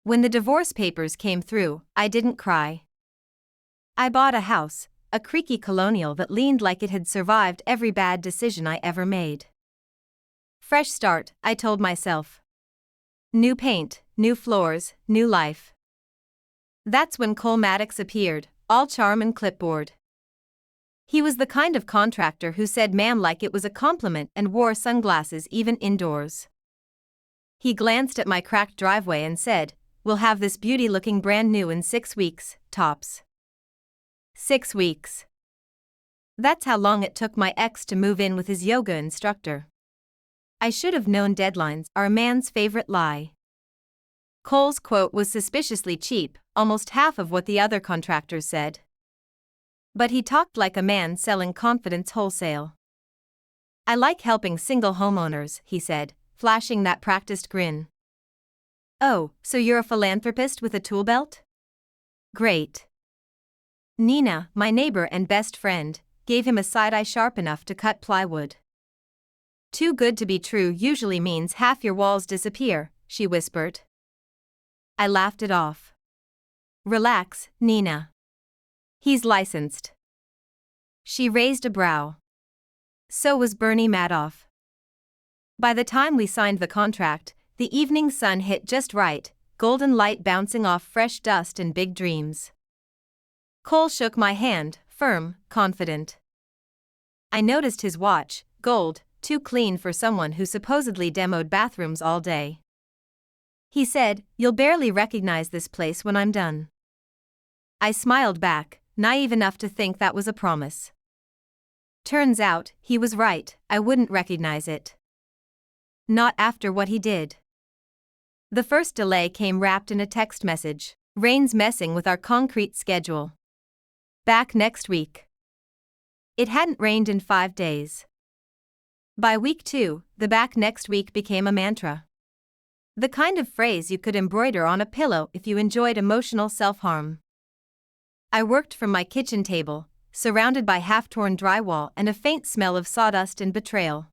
When the divorce papers came through, I didn't cry. I bought a house, a creaky colonial that leaned like it had survived every bad decision I ever made. Fresh start, I told myself. New paint, new floors, new life. That's when Cole Maddox appeared, all charm and clipboard. He was the kind of contractor who said ma'am like it was a compliment and wore sunglasses even indoors. He glanced at my cracked driveway and said, "We'll have this beauty looking brand new in 6 weeks, tops." 6 weeks. That's how long it took my ex to move in with his yoga instructor. I should have known deadlines are a man's favorite lie. Cole's quote was suspiciously cheap, almost half of what the other contractors said. But he talked like a man selling confidence wholesale. "I like helping single homeowners," he said, flashing that practiced grin. "Oh, so you're a philanthropist with a tool belt? Great." Nina, my neighbor and best friend, gave him a side-eye sharp enough to cut plywood. "Too good to be true usually means half your walls disappear," she whispered. I laughed it off. "Relax, Nina. He's licensed." She raised a brow. So was Bernie Madoff. By the time we signed the contract, the evening sun hit just right, golden light bouncing off fresh dust and big dreams. Cole shook my hand, firm, confident. I noticed his watch, gold, too clean for someone who supposedly demoed bathrooms all day. He said, "You'll barely recognize this place when I'm done." I smiled back, naive enough to think that was a promise. Turns out, he was right, I wouldn't recognize it. Not after what he did. The first delay came wrapped in a text message. "Rain's messing with our concrete schedule. Back next week." It hadn't rained in 5 days. By week 2, the back next week became a mantra. The kind of phrase you could embroider on a pillow if you enjoyed emotional self-harm. I worked from my kitchen table, surrounded by half-torn drywall and a faint smell of sawdust and betrayal.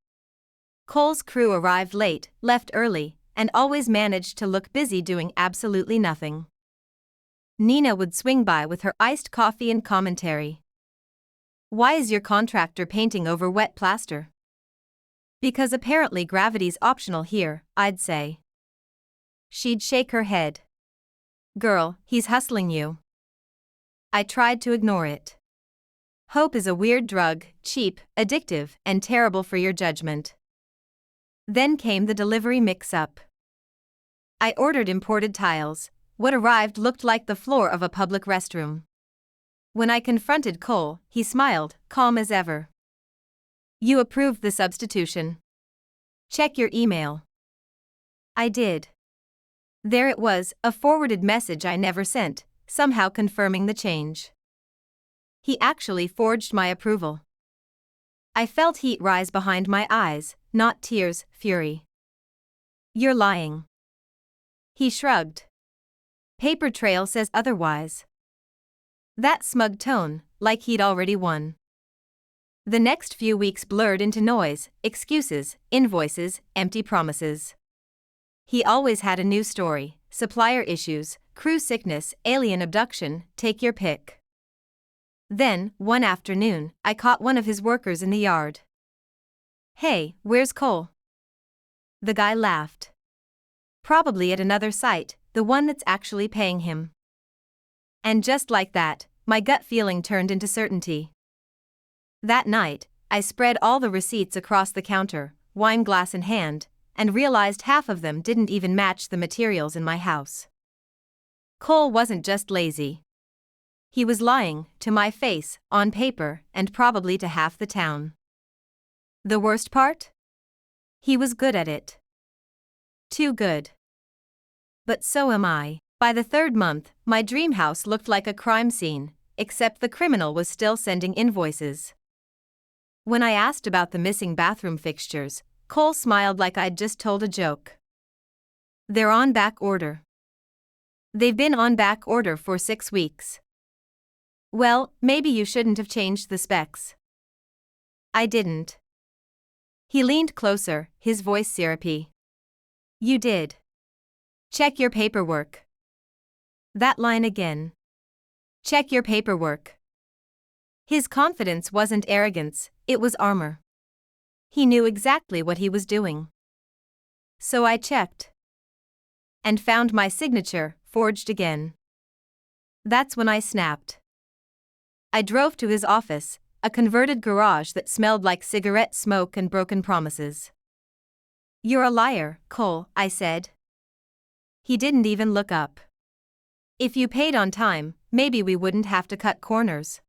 Cole's crew arrived late, left early, and always managed to look busy doing absolutely nothing. Nina would swing by with her iced coffee and commentary. "Why is your contractor painting over wet plaster?" "Because apparently gravity's optional here," I'd say. She'd shake her head. "Girl, he's hustling you." I tried to ignore it. Hope is a weird drug, cheap, addictive, and terrible for your judgment. Then came the delivery mix-up. I ordered imported tiles. What arrived looked like the floor of a public restroom. When I confronted Cole, he smiled, calm as ever. "You approved the substitution. Check your email." I did. There it was, a forwarded message I never sent, somehow confirming the change. He actually forged my approval. I felt heat rise behind my eyes, not tears, fury. "You're lying." He shrugged. "Paper trail says otherwise." That smug tone, like he'd already won. The next few weeks blurred into noise, excuses, invoices, empty promises. He always had a new story: supplier issues, crew sickness, alien abduction, take your pick. Then, one afternoon, I caught one of his workers in the yard. "Hey, where's Cole?" The guy laughed. "Probably at another site, the one that's actually paying him." And just like that, my gut feeling turned into certainty. That night, I spread all the receipts across the counter, wine glass in hand, and realized half of them didn't even match the materials in my house. Cole wasn't just lazy. He was lying, to my face, on paper, and probably to half the town. The worst part? He was good at it. Too good. But so am I. By the 3rd month, my dream house looked like a crime scene, except the criminal was still sending invoices. When I asked about the missing bathroom fixtures, Cole smiled like I'd just told a joke. "They're on back order." "They've been on back order for 6 weeks." "Well, maybe you shouldn't have changed the specs." I didn't. He leaned closer, his voice syrupy. "You did. Check your paperwork." That line again. Check your paperwork. His confidence wasn't arrogance, it was armor. He knew exactly what he was doing. So I checked. And found my signature, forged again. That's when I snapped. I drove to his office, a converted garage that smelled like cigarette smoke and broken promises. You're a liar, Cole, I said. He didn't even look up. If you paid on time, maybe we wouldn't have to cut corners.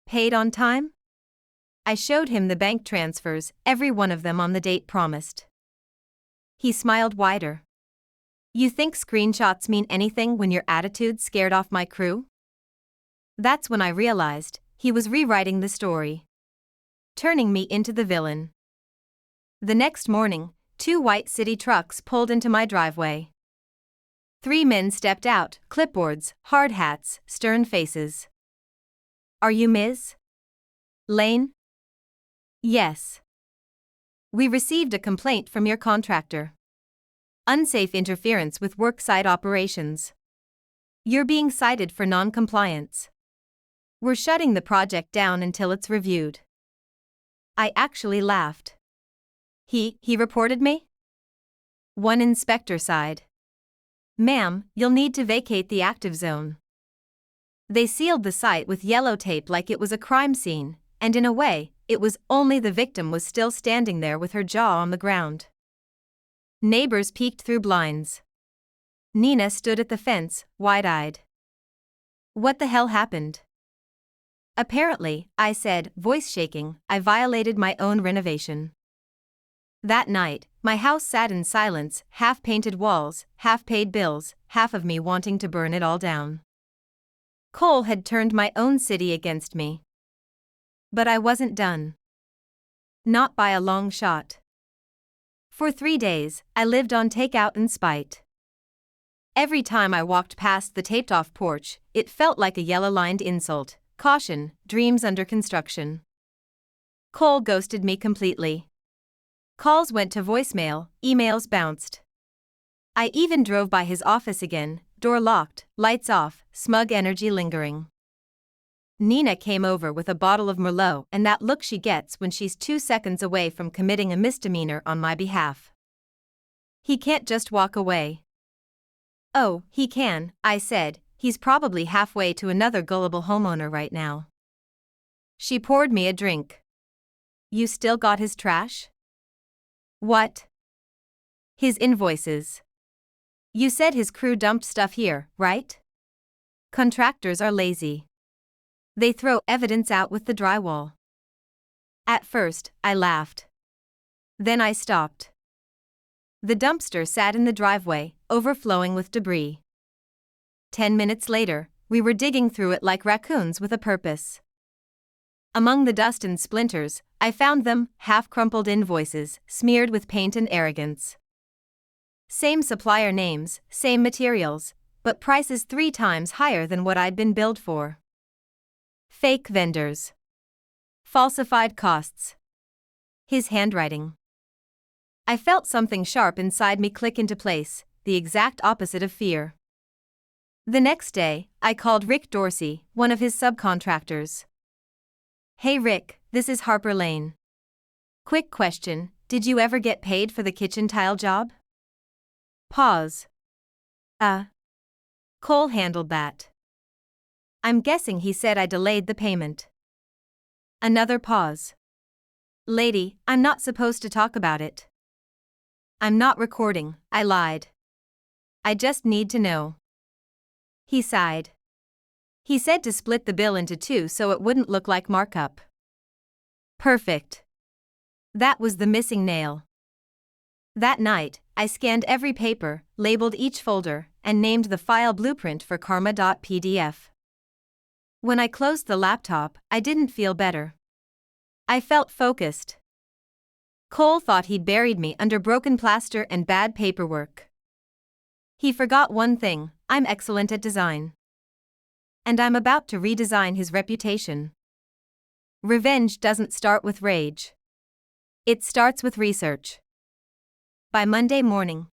Paid on time? I showed him the bank transfers, every one of them on the date promised. He smiled wider. You think screenshots mean anything when your attitude scared off my crew? That's when I realized he was rewriting the story, turning me into the villain. The next morning, 2 white city trucks pulled into my driveway. 3 men stepped out, clipboards, hard hats, stern faces. Are you Ms. Lane? Yes. We received a complaint from your contractor. Unsafe interference with worksite operations. You're being cited for non-compliance. We're shutting the project down until it's reviewed. I actually laughed. He reported me? One inspector sighed. Ma'am, you'll need to vacate the active zone. They sealed the site with yellow tape like it was a crime scene, and in a way, it was only the victim was still standing there with her jaw on the ground. Neighbors peeked through blinds. Nina stood at the fence, wide-eyed. What the hell happened? Apparently, I said, voice shaking, I violated my own renovation. That night, my house sat in silence, half-painted walls, half-paid bills, half of me wanting to burn it all down. Cole had turned my own city against me. But I wasn't done. Not by a long shot. For 3 days, I lived on takeout in spite. Every time I walked past the taped-off porch, it felt like a yellow-lined insult. Caution, dreams under construction. Cole ghosted me completely. Calls went to voicemail, emails bounced. I even drove by his office again, door locked, lights off, smug energy lingering. Nina came over with a bottle of Merlot and that look she gets when she's 2 seconds away from committing a misdemeanor on my behalf. He can't just walk away. Oh, he can, I said, he's probably halfway to another gullible homeowner right now. She poured me a drink. You still got his trash? What? His invoices. You said his crew dumped stuff here, right? Contractors are lazy. They throw evidence out with the drywall. At first, I laughed. Then I stopped. The dumpster sat in the driveway, overflowing with debris. 10 minutes later, we were digging through it like raccoons with a purpose. Among the dust and splinters, I found them, half-crumpled invoices, smeared with paint and arrogance. Same supplier names, same materials, but prices 3 times higher than what I'd been billed for. Fake vendors. Falsified costs. His handwriting. I felt something sharp inside me click into place, the exact opposite of fear. The next day, I called Rick Dorsey, one of his subcontractors. Hey Rick, this is Harper Lane. Quick question, did you ever get paid for the kitchen tile job? Pause. Cole handled that. I'm guessing he said I delayed the payment. Another pause. Lady, I'm not supposed to talk about it. I'm not recording, I lied. I just need to know. He sighed. He said to split the bill into 2 so it wouldn't look like markup. Perfect. That was the missing nail. That night, I scanned every paper, labeled each folder, and named the file blueprint for karma.pdf. When I closed the laptop, I didn't feel better. I felt focused. Cole thought he'd buried me under broken plaster and bad paperwork. He forgot one thing, I'm excellent at design. And I'm about to redesign his reputation. Revenge doesn't start with rage. It starts with research. By Monday morning,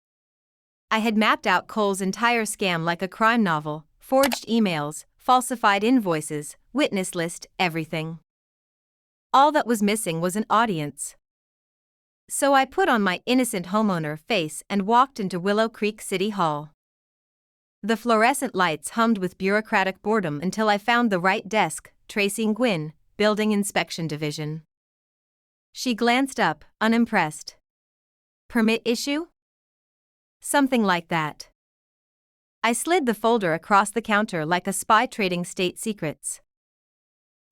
I had mapped out Cole's entire scam like a crime novel: forged emails, falsified invoices, witness list, everything. All that was missing was an audience. So I put on my innocent homeowner face and walked into Willow Creek City Hall. The fluorescent lights hummed with bureaucratic boredom until I found the right desk: Tracy Nguyen, Building Inspection Division. She glanced up, unimpressed. Permit issue? Something like that. I slid the folder across the counter like a spy trading state secrets.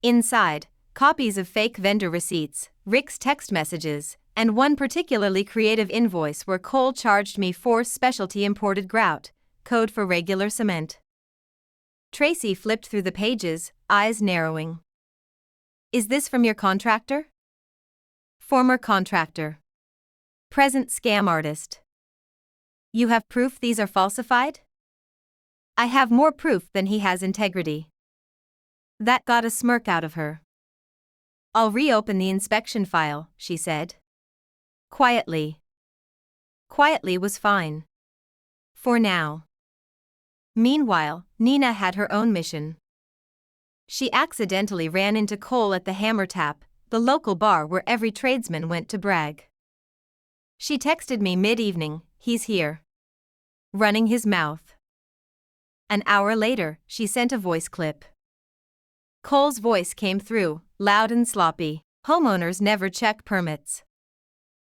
Inside, copies of fake vendor receipts, Rick's text messages, and one particularly creative invoice where Cole charged me for specialty imported grout, code for regular cement. Tracy flipped through the pages, eyes narrowing. Is this from your contractor? Former contractor. Present scam artist. You have proof these are falsified? I have more proof than he has integrity. That got a smirk out of her. I'll reopen the inspection file, she said. Quietly. Quietly was fine. For now. Meanwhile, Nina had her own mission. She accidentally ran into Cole at the Hammer Tap, the local bar where every tradesman went to brag. She texted me mid-evening, "He's here." Running his mouth. An hour later, she sent a voice clip. Cole's voice came through, loud and sloppy. Homeowners never check permits.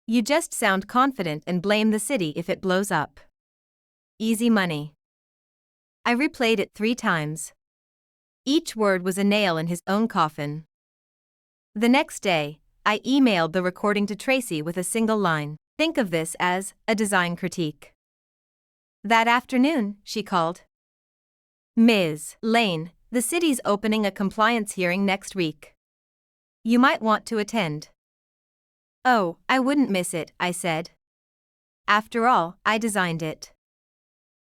You just sound confident and blame the city if it blows up. Easy money. I replayed it 3 times. Each word was a nail in his own coffin. The next day, I emailed the recording to Tracy with a single line: think of this as a design critique. That afternoon, she called. Ms. Lane, the city's opening a compliance hearing next week. You might want to attend. Oh, I wouldn't miss it, I said. After all, I designed it.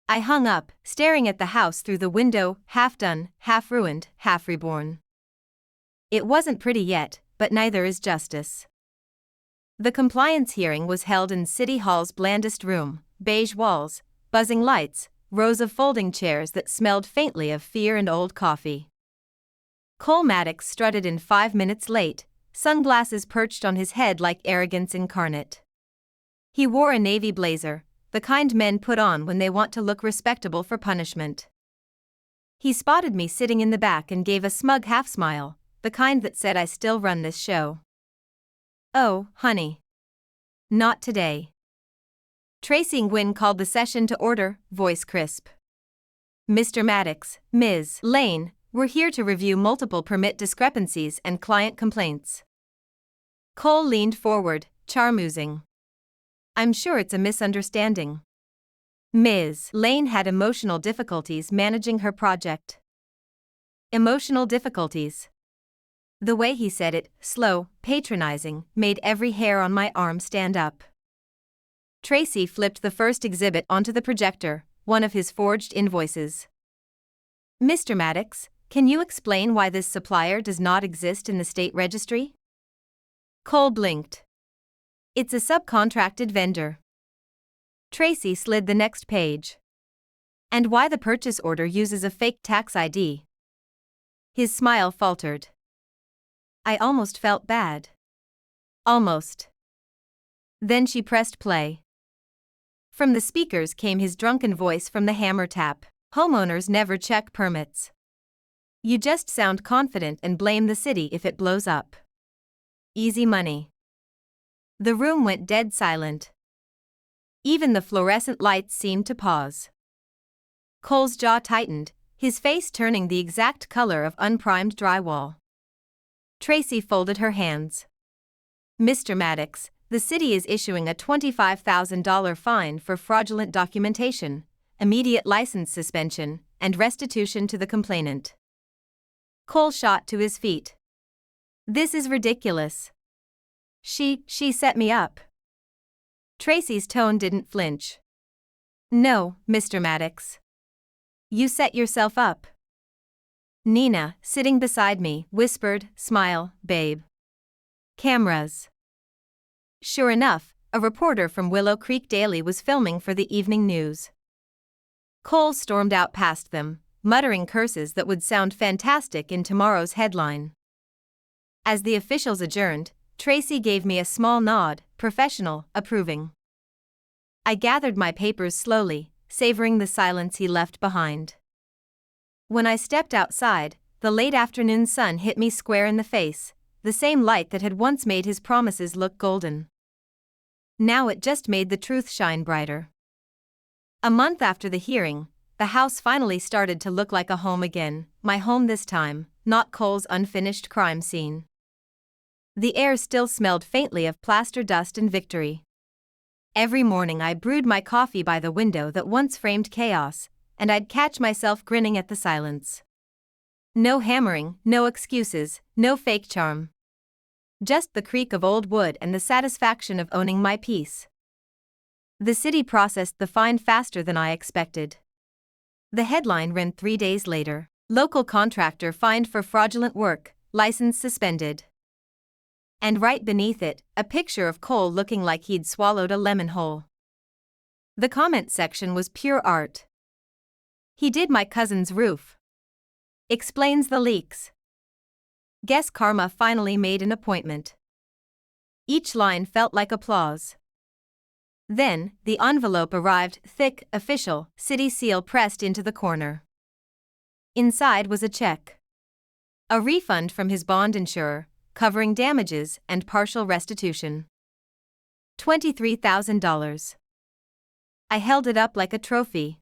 I hung up, staring at the house through the window, half done, half ruined, half reborn. It wasn't pretty yet, but neither is justice. The compliance hearing was held in City Hall's blandest room: beige walls, buzzing lights, rows of folding chairs that smelled faintly of fear and old coffee. Cole Maddox strutted in 5 minutes late, sunglasses perched on his head like arrogance incarnate. He wore a navy blazer, the kind men put on when they want to look respectable for punishment. He spotted me sitting in the back and gave a smug half-smile, the kind that said I still run this show. Oh, honey. Not today. Tracy Nguyen called the session to order, voice crisp. Mr. Maddox, Ms. Lane, we're here to review multiple permit discrepancies and client complaints. Cole leaned forward, charmoozing. I'm sure it's a misunderstanding. Ms. Lane had emotional difficulties managing her project. Emotional difficulties. The way he said it, slow, patronizing, made every hair on my arm stand up. Tracy flipped the first exhibit onto the projector, one of his forged invoices. Mr. Maddox, can you explain why this supplier does not exist in the state registry? Cole blinked. It's a subcontracted vendor. Tracy slid the next page. And why the purchase order uses a fake tax ID? His smile faltered. I almost felt bad. Almost. Then she pressed play. From the speakers came his drunken voice from the Hammer Tap. Homeowners never check permits. You just sound confident and blame the city if it blows up. Easy money. The room went dead silent. Even the fluorescent lights seemed to pause. Cole's jaw tightened, his face turning the exact color of unprimed drywall. Tracy folded her hands. Mr. Maddox, the city is issuing a $25,000 fine for fraudulent documentation, immediate license suspension, and restitution to the complainant. Cole shot to his feet. This is ridiculous. She set me up. Tracy's tone didn't flinch. No, Mr. Maddox. You set yourself up. Nina, sitting beside me, whispered, "Smile, babe. Cameras." Sure enough, a reporter from Willow Creek Daily was filming for the evening news. Cole stormed out past them, muttering curses that would sound fantastic in tomorrow's headline. As the officials adjourned, Tracy gave me a small nod, professional, approving. I gathered my papers slowly, savoring the silence he left behind. When I stepped outside, the late afternoon sun hit me square in the face, the same light that had once made his promises look golden. Now it just made the truth shine brighter. A month after the hearing, the house finally started to look like a home again, my home this time, not Cole's unfinished crime scene. The air still smelled faintly of plaster dust and victory. Every morning I brewed my coffee by the window that once framed chaos, and I'd catch myself grinning at the silence. No hammering, no excuses, no fake charm. Just the creak of old wood and the satisfaction of owning my peace. The city processed the fine faster than I expected. The headline ran 3 days later: local contractor fined for fraudulent work, license suspended. And right beneath it, a picture of Cole looking like he'd swallowed a lemon whole. The comment section was pure art. He did my cousin's roof. Explains the leaks. Guess karma finally made an appointment. Each line felt like applause. Then, the envelope arrived, thick, official, city seal pressed into the corner. Inside was a check. A refund from his bond insurer, covering damages and partial restitution. $23,000. I held it up like a trophy.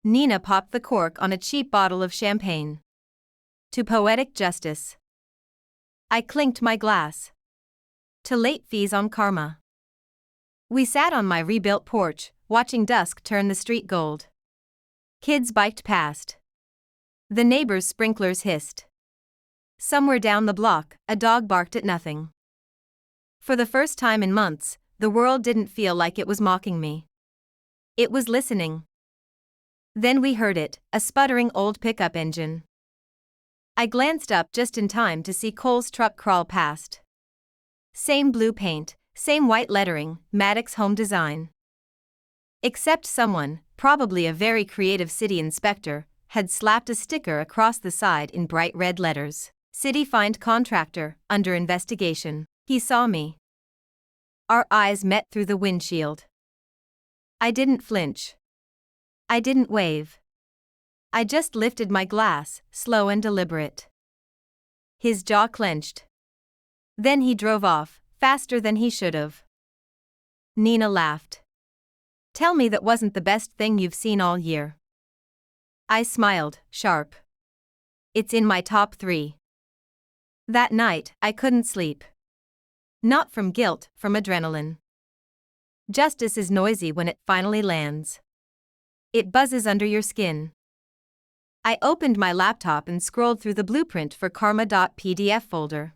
Nina popped the cork on a cheap bottle of champagne. To poetic justice. I clinked my glass. To late fees on karma. We sat on my rebuilt porch, watching dusk turn the street gold. Kids biked past. The neighbors' sprinklers hissed. Somewhere down the block, a dog barked at nothing. For the first time in months, the world didn't feel like it was mocking me. It was listening. Then we heard it, a sputtering old pickup engine. I glanced up just in time to see Cole's truck crawl past. Same blue paint, same white lettering, Maddox Home Design. Except someone, probably a very creative city inspector, had slapped a sticker across the side in bright red letters. City fined contractor, under investigation. He saw me. Our eyes met through the windshield. I didn't flinch. I didn't wave. I just lifted my glass, slow and deliberate. His jaw clenched. Then he drove off, faster than he should have. Nina laughed. Tell me that wasn't the best thing you've seen all year. I smiled, sharp. It's in my top 3. That night, I couldn't sleep. Not from guilt, from adrenaline. Justice is noisy when it finally lands. It buzzes under your skin. I opened my laptop and scrolled through the blueprint for karma.pdf folder.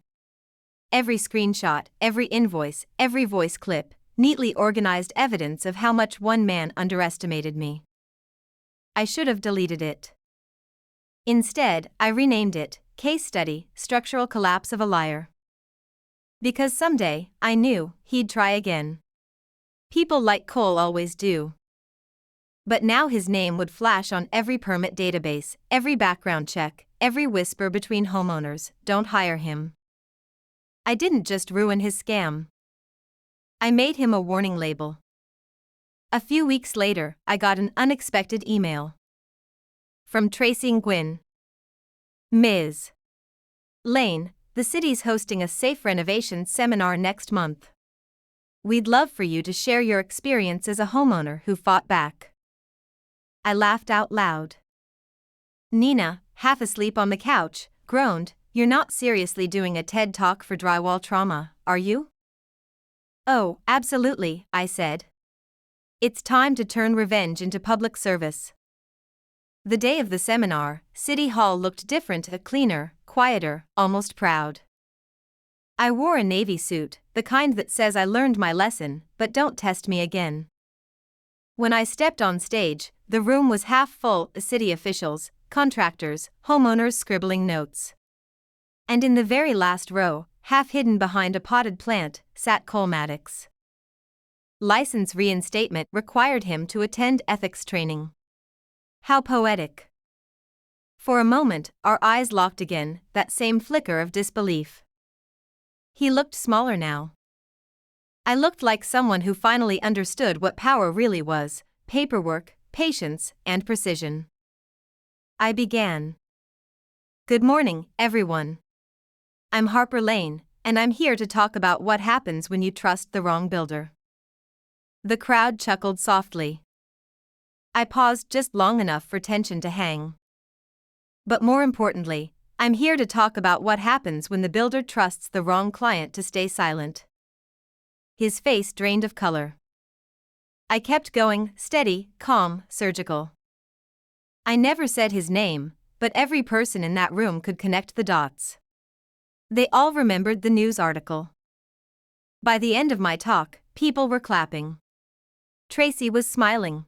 Every screenshot, every invoice, every voice clip, neatly organized evidence of how much one man underestimated me. I should have deleted it. Instead, I renamed it, Case Study, Structural Collapse of a Liar. Because someday, I knew, he'd try again. People like Cole always do. But now his name would flash on every permit database, every background check, every whisper between homeowners, don't hire him. I didn't just ruin his scam. I made him a warning label. A few weeks later, I got an unexpected email. From Tracy Nguyen. Ms. Lane, the city's hosting a safe renovation seminar next month. We'd love for you to share your experience as a homeowner who fought back. I laughed out loud. Nina, half asleep on the couch, groaned, "You're not seriously doing a TED Talk for drywall trauma, are you?" "Oh, absolutely," I said. It's time to turn revenge into public service. The day of the seminar, City Hall looked different, cleaner, quieter, almost proud. I wore a navy suit, the kind that says I learned my lesson, but don't test me again. When I stepped on stage, the room was half full, city officials, contractors, homeowners scribbling notes. And in the very last row, half hidden behind a potted plant, sat Cole Maddox. license reinstatement required him to attend ethics training. How poetic. For a moment, our eyes locked again, that same flicker of disbelief. He looked smaller now. I looked like someone who finally understood what power really was: paperwork, patience, and precision. I began. Good morning, everyone. I'm Harper Lane, and I'm here to talk about what happens when you trust the wrong builder. The crowd chuckled softly. I paused just long enough for tension to hang. But more importantly, I'm here to talk about what happens when the builder trusts the wrong client to stay silent. His face drained of color. I kept going, steady, calm, surgical. I never said his name, but every person in that room could connect the dots. They all remembered the news article. By the end of my talk, people were clapping. Tracy was smiling.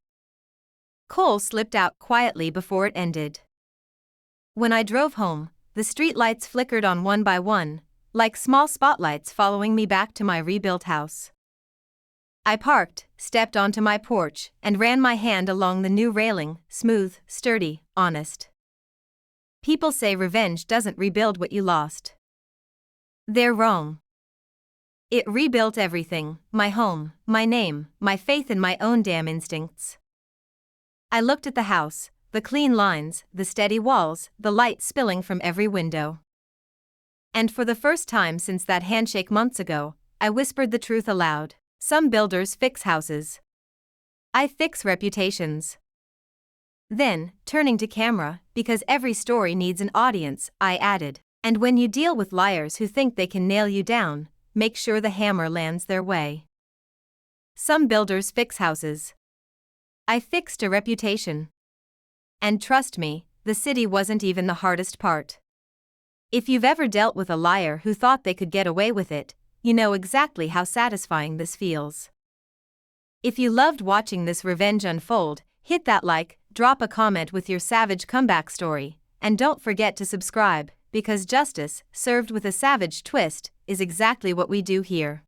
Cole slipped out quietly before it ended. When I drove home, the streetlights flickered on one by one, like small spotlights following me back to my rebuilt house. I parked, stepped onto my porch, and ran my hand along the new railing, smooth, sturdy, honest. People say revenge doesn't rebuild what you lost. They're wrong. It rebuilt everything: my home, my name, my faith in my own damn instincts. I looked at the house, the clean lines, the steady walls, the light spilling from every window. And for the first time since that handshake months ago, I whispered the truth aloud. Some builders fix houses. I fix reputations. Then, turning to camera, because every story needs an audience, I added, and when you deal with liars who think they can nail you down, make sure the hammer lands their way. Some builders fix houses. I fixed a reputation. And trust me, the city wasn't even the hardest part. If you've ever dealt with a liar who thought they could get away with it, you know exactly how satisfying this feels. If you loved watching this revenge unfold, hit that like, drop a comment with your savage comeback story, and don't forget to subscribe, because justice, served with a savage twist, is exactly what we do here.